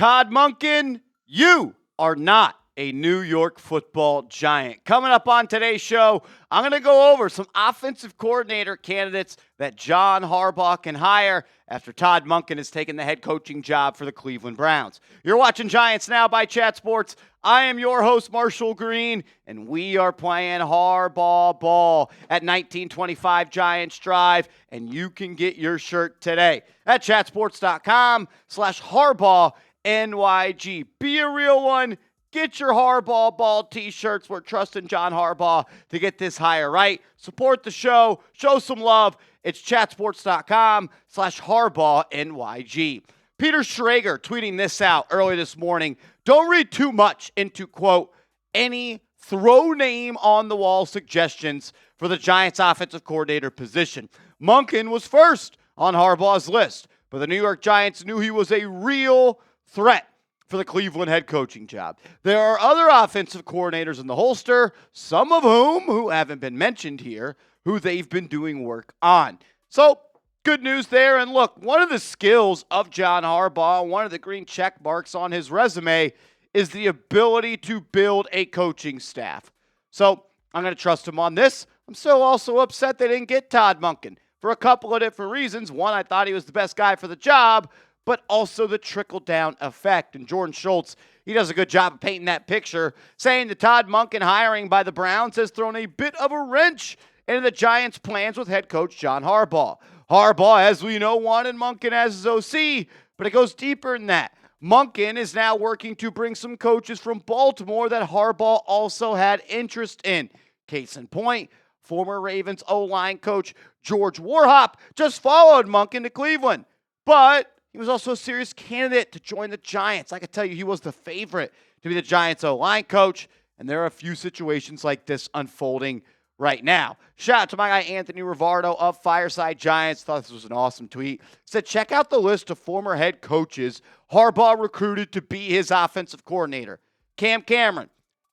Todd Monken, you are not a New York Football Giant. Coming up on today's show, I'm going to go over some offensive coordinator candidates that John Harbaugh can hire after Todd Monken has taken the head coaching job for the Cleveland Browns. You're watching Giants Now by Chat Sports. I am your host, Marshall Green, and we are playing Harbaugh ball at 1925 Giants Drive, and you can get your shirt today at chatsports.com/HarbaughNYG. Be a real one. Get your Harbaugh ball t-shirts. We're trusting John Harbaugh to get this hire right. Support the show. Show some love. It's chatsports.com/HarbaughNYG. Peter Schrager tweeting this out early this morning. Don't read too much into, quote, any throw name on the wall suggestions for the Giants offensive coordinator position. Monken was first on Harbaugh's list, but the New York Giants knew he was a real threat for the Cleveland head coaching job. There are other offensive coordinators in the holster, some of who haven't been mentioned here, who they've been doing work on. So, good news there. And look, one of the skills of John Harbaugh, one of the green check marks on his resume, is the ability to build a coaching staff. So, I'm going to trust him on this. I'm still also upset they didn't get Todd Monken for a couple of different reasons. One, I thought he was the best guy for the job, but also the trickle-down effect. And Jordan Schultz, he does a good job of painting that picture, saying the Todd Monken hiring by the Browns has thrown a bit of a wrench into the Giants' plans with head coach John Harbaugh. Harbaugh, as we know, wanted Monken as his OC, but it goes deeper than that. Monken is now working to bring some coaches from Baltimore that Harbaugh also had interest in. Case in point, former Ravens O-line coach George Warhop just followed Monken to Cleveland, but he was also a serious candidate to join the Giants. I can tell you he was the favorite to be the Giants O-line coach, and there are a few situations like this unfolding right now. Shout out to my guy Anthony Rivardo of Fireside Giants. Thought this was an awesome tweet. Said, check out the list of former head coaches Harbaugh recruited to be his offensive coordinator. Cam Cameron,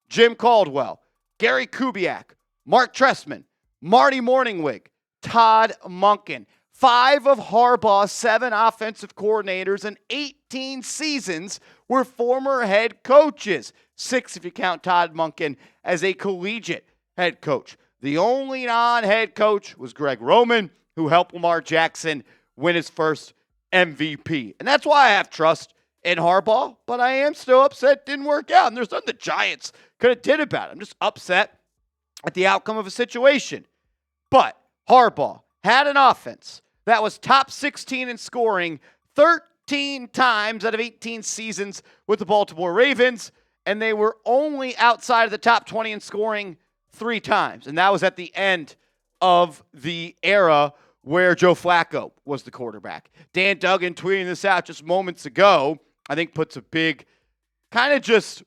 Jim Caldwell, Gary Kubiak, Mark Trestman, Marty Morningwig, Todd Monken. 5 of Harbaugh's 7 offensive coordinators in 18 seasons were former head coaches. 6 if you count Todd Monken as a collegiate head coach. The only non-head coach was Greg Roman, who helped Lamar Jackson win his first MVP. And that's why I have trust in Harbaugh, but I am still upset it didn't work out. And there's nothing the Giants could have did about it. I'm just upset at the outcome of a situation. But Harbaugh had an offense that was top 16 in scoring 13 times out of 18 seasons with the Baltimore Ravens, and they were only outside of the top 20 in scoring 3 times. And that was at the end of the era where Joe Flacco was the quarterback. Dan Duggan tweeting this out just moments ago, I think puts a big kind of just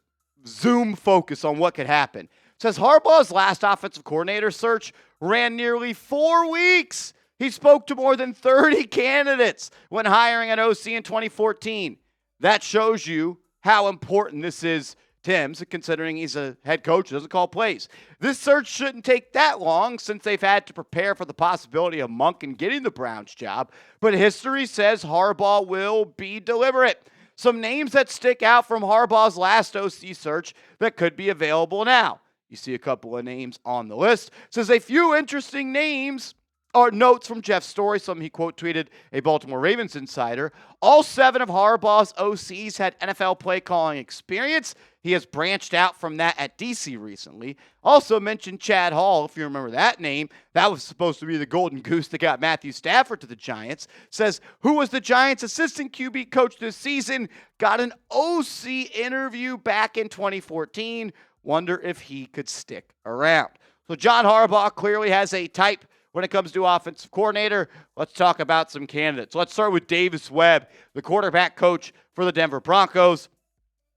zoom focus on what could happen. Says Harbaugh's last offensive coordinator search ran nearly 4 weeks. He spoke to more than 30 candidates when hiring an OC in 2014. That shows you how important this is to him, considering he's a head coach who doesn't call plays. This search shouldn't take that long since they've had to prepare for the possibility of Monken getting the Browns job, but history says Harbaugh will be deliberate. Some names that stick out from Harbaugh's last OC search that could be available now. You see a couple of names on the list. Says a few interesting names or notes from Jeff Story, something he quote tweeted a Baltimore Ravens insider. All 7 of Harbaugh's OCs had NFL play calling experience. He has branched out from that at DC recently. Also mentioned Chad Hall, if you remember that name. That was supposed to be the golden goose that got Matthew Stafford to the Giants. Says, who was the Giants' assistant QB coach this season? Got an OC interview back in 2014. Wonder if he could stick around. So John Harbaugh clearly has a type when it comes to offensive coordinator. Let's talk about some candidates. Let's start with Davis Webb, the quarterback coach for the Denver Broncos.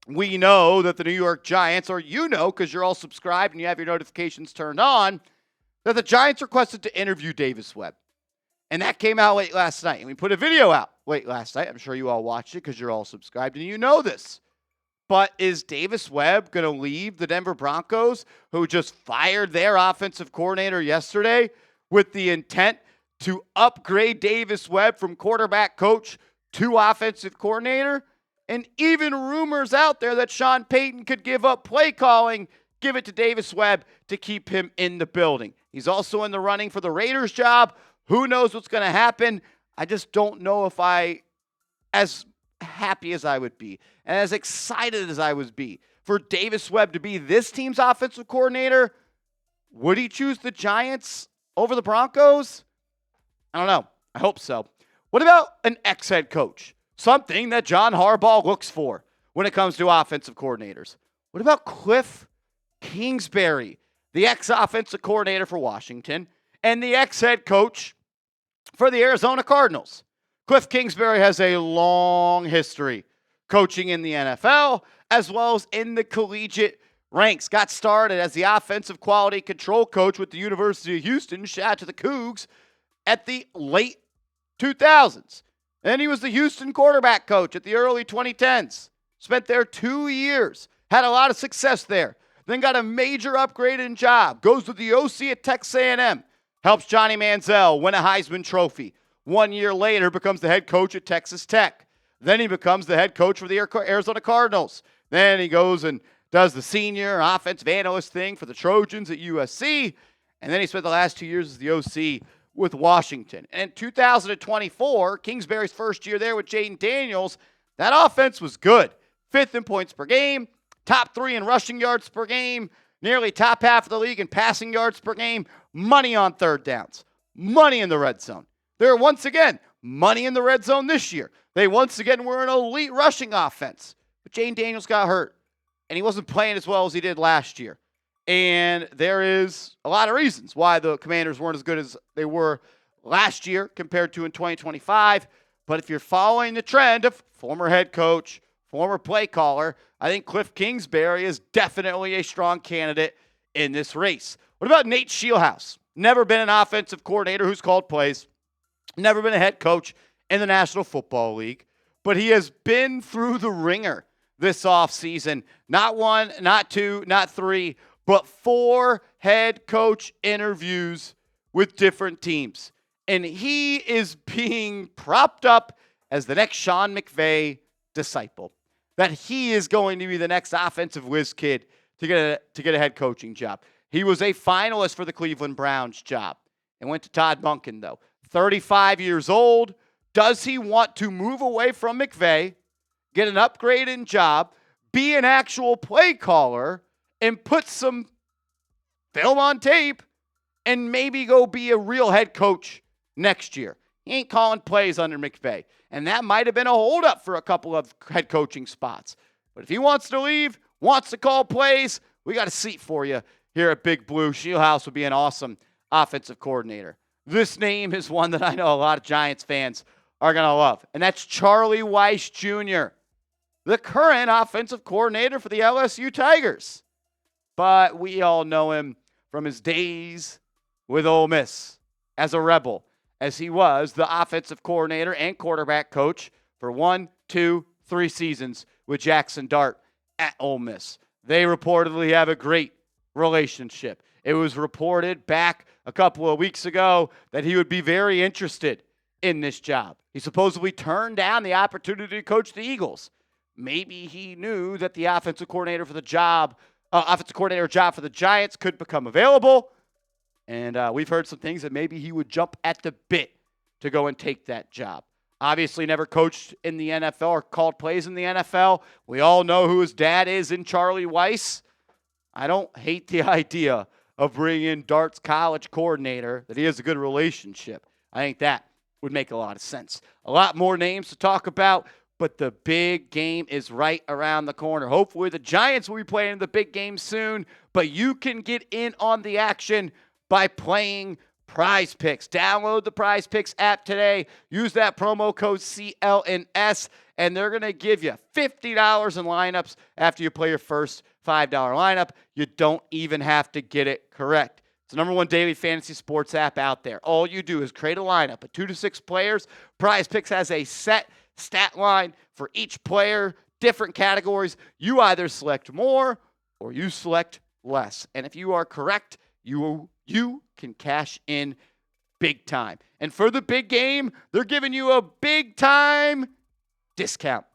We know that the New York Giants, or you know because you're all subscribed and you have your notifications turned on, that the Giants requested to interview Davis Webb. And that came out late last night. And we put a video out late last night. I'm sure you all watched it because you're all subscribed and you know this. But is Davis Webb going to leave the Denver Broncos, who just fired their offensive coordinator yesterday, with the intent to upgrade Davis Webb from quarterback coach to offensive coordinator? and even rumors out there that Sean Payton could give up play calling, give it to Davis Webb to keep him in the building. He's also in the running for the Raiders job. Who knows what's going to happen? I just don't know if as happy as I would be and as excited as I would be for Davis Webb to be this team's offensive coordinator. Would he choose the Giants over the Broncos? I don't know. I hope so. What about an ex-head coach? Something that John Harbaugh looks for when it comes to offensive coordinators. What about Kliff Kingsbury, the ex-offensive coordinator for Washington and the ex-head coach for the Arizona Cardinals? Kliff Kingsbury has a long history coaching in the NFL as well as in the collegiate ranks. Got started as the offensive quality control coach with the University of Houston. Shout out to the Cougs at the late 2000s. Then he was the Houston quarterback coach at the early 2010s. Spent there 2 years. Had a lot of success there. Then got a major upgrade in job. Goes to the OC at Texas A&M. Helps Johnny Manziel win a Heisman Trophy. 1 year later, becomes the head coach at Texas Tech. Then he becomes the head coach for the Arizona Cardinals. Then he goes and does the senior offensive analyst thing for the Trojans at USC. And then he spent the last 2 years as the OC with Washington. And in 2024, Kingsbury's first year there with Jaden Daniels, that offense was good. 5th in points per game, top 3 in rushing yards per game, nearly top half of the league in passing yards per game, money on third downs, money in the red zone. They're once again money in the red zone this year. They once again were an elite rushing offense. But Jaden Daniels got hurt, and he wasn't playing as well as he did last year. And there is a lot of reasons why the Commanders weren't as good as they were last year compared to in 2025. But if you're following the trend of former head coach, former play caller, I think Kliff Kingsbury is definitely a strong candidate in this race. What about Nate Scheelhase? Never been an offensive coordinator who's called plays. Never been a head coach in the National Football League. But he has been through the ringer this offseason. Not 1, not 2, not 3, but 4 head coach interviews with different teams. And he is being propped up as the next Sean McVay disciple. That he is going to be the next offensive whiz kid to get a head coaching job. He was a finalist for the Cleveland Browns job and went to Todd Monken, though. 35 years old. Does he want to move away from McVay, get an upgrade in job, be an actual play caller, and put some film on tape and maybe go be a real head coach next year? He ain't calling plays under McVay. And that might have been a holdup for a couple of head coaching spots. But if he wants to leave, wants to call plays, we got a seat for you here at Big Blue. Sheelhaase would be an awesome offensive coordinator. This name is one that I know a lot of Giants fans are going to love, and that's Charlie Weis Jr., the current offensive coordinator for the LSU Tigers. But we all know him from his days with Ole Miss as a Rebel, as he was the offensive coordinator and quarterback coach for 1, 2, 3 seasons with Jaxson Dart at Ole Miss. They reportedly have a great relationship. It was reported back a couple of weeks ago that he would be very interested in this job. He supposedly turned down the opportunity to coach the Eagles. Maybe he knew that the offensive coordinator job for the Giants could become available. And we've heard some things that maybe he would jump at the bit to go and take that job. Obviously never coached in the NFL or called plays in the NFL. We all know who his dad is in Charlie Weis. I don't hate the idea of bringing in Dart's college coordinator, that he has a good relationship. I think that would make a lot of sense. A lot more names to talk about, but the big game is right around the corner. Hopefully the Giants will be playing the big game soon, but you can get in on the action by playing PrizePicks. Download the PrizePicks app today. Use that promo code CLNS, and they're going to give you $50 in lineups after you play your first $5 lineup. You don't even have to get it correct. It's the number 1 daily fantasy sports app out there. All you do is create a lineup of 2 to 6 players. PrizePicks has a set stat line for each player, different categories. You either select more or you select less. And if you are correct, you can cash in big time. And for the big game, they're giving you a big time discount.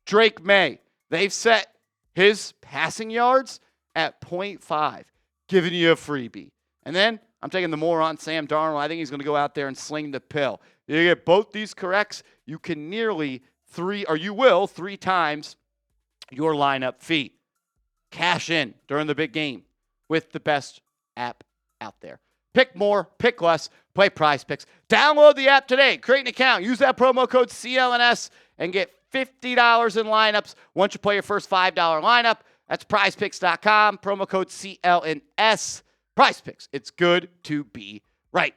Drake May, they've set his passing yards at 0.5, giving you a freebie. And then I'm taking the moron Sam Darnold. I think he's going to go out there and sling the pill. You get both these corrects, you can nearly three times your lineup fee. Cash in during the big game with the best app out there. Pick more, pick less, play PrizePicks. Download the app today. Create an account. Use that promo code CLNS and get $50 in lineups once you play your first $5 lineup. That's PrizePicks.com. Promo code CLNS. PrizePicks. It's good to be right.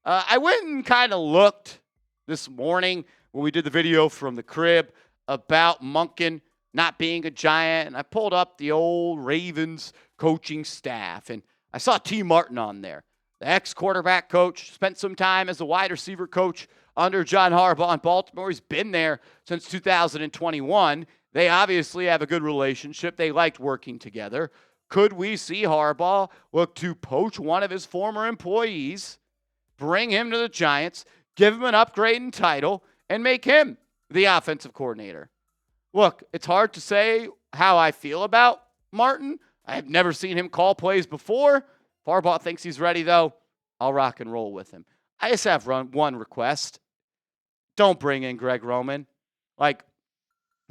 I went and kind of looked this morning when we did the video from the crib about Monken not being a Giant, and I pulled up the old Ravens coaching staff, and I saw T. Martin on there. The ex-quarterback coach, spent some time as a wide receiver coach under John Harbaugh in Baltimore. He's been there since 2021. They obviously have a good relationship. They liked working together. Could we see Harbaugh look to poach one of his former employees, bring him to the Giants, give him an upgrade in title, and make him the offensive coordinator? Look, it's hard to say how I feel about Martin. I have never seen him call plays before. If Harbaugh thinks he's ready, though, I'll rock and roll with him. I just have one request. Don't bring in Greg Roman.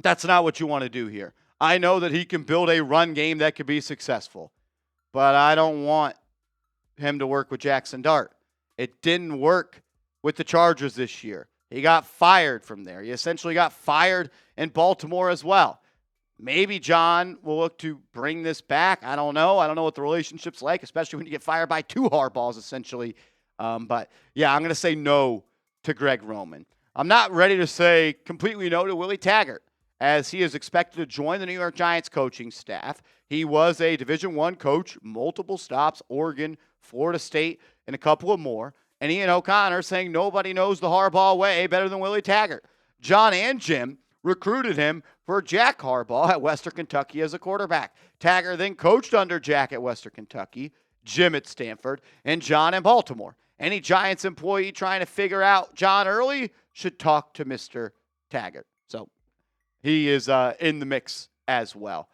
That's not what you want to do here. I know that he can build a run game that could be successful, but I don't want him to work with Jaxson Dart. It didn't work with the Chargers this year. He got fired from there. He essentially got fired in Baltimore as well. Maybe John will look to bring this back. I don't know. I don't know what the relationship's like, especially when you get fired by two Harbaughs, essentially. But, yeah, I'm going to say no to Greg Roman. I'm not ready to say completely no to Willie Taggart, as he is expected to join the New York Giants coaching staff. He was a Division I coach, multiple stops, Oregon, Florida State, and a couple of more. And Ian O'Connor saying nobody knows the Harbaugh way better than Willie Taggart. John and Jim recruited him for Jack Harbaugh at Western Kentucky as a quarterback. Taggart then coached under Jack at Western Kentucky, Jim at Stanford, and John in Baltimore. Any Giants employee trying to figure out John early should talk to Mr. Taggart. So he is in the mix as well.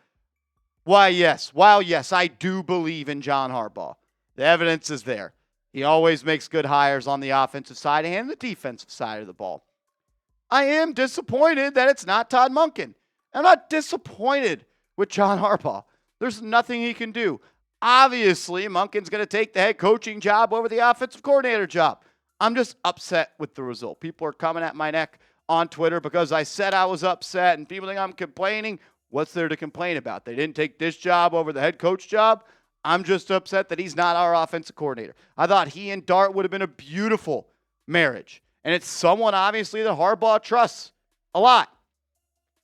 While yes, I do believe in John Harbaugh. The evidence is there. He always makes good hires on the offensive side and the defensive side of the ball. I am disappointed that it's not Todd Monken. I'm not disappointed with John Harbaugh. There's nothing he can do. Obviously, Monken's going to take the head coaching job over the offensive coordinator job. I'm just upset with the result. People are coming at my neck on Twitter because I said I was upset, and people think I'm complaining. What's there to complain about? They didn't take this job over the head coach job. I'm just upset that he's not our offensive coordinator. I thought he and Dart would have been a beautiful marriage. And it's someone, obviously, that Harbaugh trusts a lot.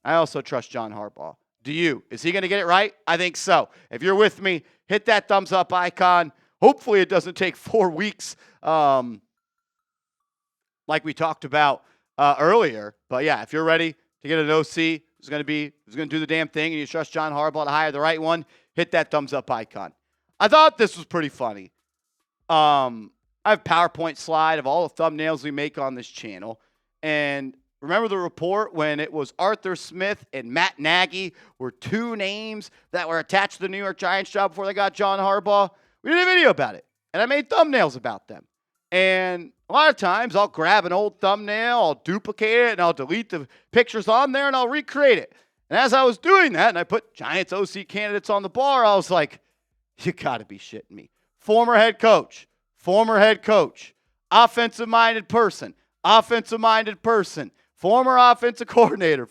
I also trust John Harbaugh. Do you? Is he going to get it right? I think so. If you're with me, hit that thumbs up icon. Hopefully it doesn't take 4 weeks like we talked about earlier. But, yeah, if you're ready to get an OC who's going to do the damn thing and you trust John Harbaugh to hire the right one, hit that thumbs up icon. I thought this was pretty funny. I have a PowerPoint slide of all the thumbnails we make on this channel. And remember the report when it was Arthur Smith and Matt Nagy were two names that were attached to the New York Giants job before they got John Harbaugh? We did a video about it, and I made thumbnails about them. And a lot of times I'll grab an old thumbnail, I'll duplicate it, and I'll delete the pictures on there, and I'll recreate it. And as I was doing that, and I put Giants OC candidates on the bar, I was like, you got to be shitting me. Former head coach, offensive-minded person, former offensive coordinator.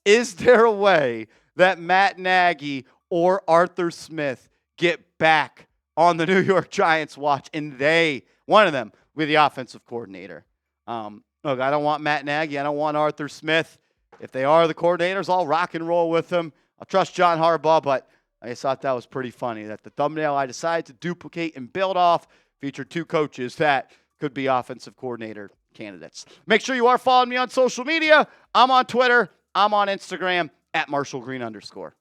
Is there a way that Matt Nagy or Arthur Smith get back on the New York Giants watch and one of them, be the offensive coordinator? Look, I don't want Matt Nagy. I don't want Arthur Smith. If they are the coordinators, I'll rock and roll with them. I'll trust John Harbaugh, but I just thought that was pretty funny that the thumbnail I decided to duplicate and build off featured two coaches that could be offensive coordinator candidates. Make sure you are following me on social media. I'm on Twitter. I'm on Instagram @MarshallGreen_.